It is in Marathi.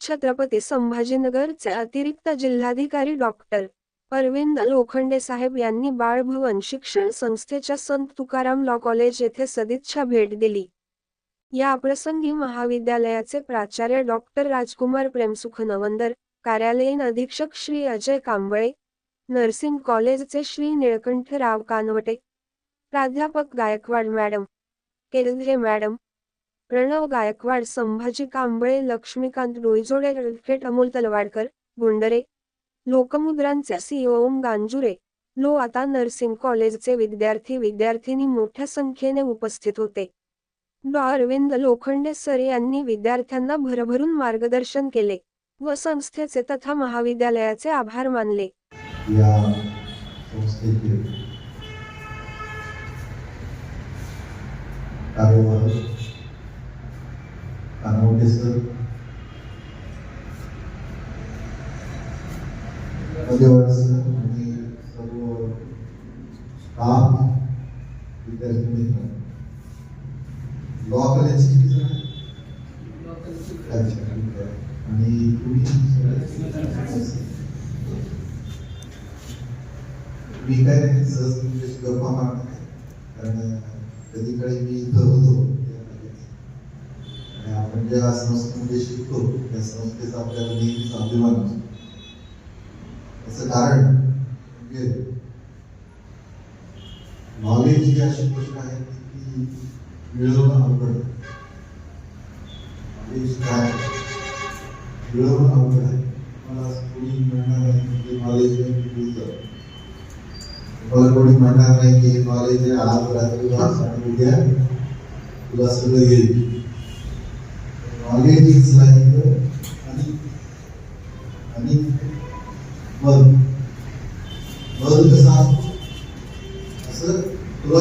छत्रपती संभाजीनगरचे अतिरिक्त जिल्हाधिकारी डॉक्टर अरविंद लोखंडे साहेब यांनी बाळभवन शिक्षण संस्थेच्या संत तुकाराम लॉ कॉलेज येथे सदिच्छा भेट दिली। या प्रसंगी महाविद्यालयाचे प्राचार्य डॉक्टर राजकुमार प्रेमसुख नवंदर, कार्यालयीन अधीक्षक श्री अजय कांबळे, नर्सिंग कॉलेजचे श्री निळकंठराव कानवटे, प्राध्यापक Gaikwad madam, Keldhe madam, Pranav Gaikwad, Sambhaji Kamble, Laxmikant Doijode, advocate Amol Talwadkar, Gundre, लोकमुद्रांचे CEO ओम गांजुरे, लो आता नर्सिंग कॉलेजचे विद्यार्थी-विद्यार्थिनी मोठ्या संख्येने उपस्थित होते। डॉ. अरविंद लोखंडे सर यांनी विद्यार्थ्यांना भरभरून मार्गदर्शन केले व संस्थेचे तथा महाविद्यालयाचे आभार मानले। या संस्थेचे कार्यवाह कानवटे सर, मध्यवर्ग सर आणि सर्व स्टाफ, विद्यार्थी मित्र, लॉ कॉलेजचे आणि मी काय सहज तुमच्याशी गप्पा मारणार आहे, कारण कधी काळी मी इथं होतो आणि आपण ज्या संस्थेमध्ये शिकतो त्या संस्थेचा आपल्याला नेहमीच अभिमान असतो। याचं कारण म्हणजे नॉलेज ही अशी गोष्ट आहे की मिळवणं अवघड, नॉलेज काय मिळवणं अवघड आहे। मला कोणी म्हणणार नाही म्हणजे नॉलेज मला कोणी म्हणणार नाही की हे नॉलेज आहे आज रात्री आणि उद्या तुला सगळं येईल। नॉलेज इज लाईक आणि मध कसं असं तुला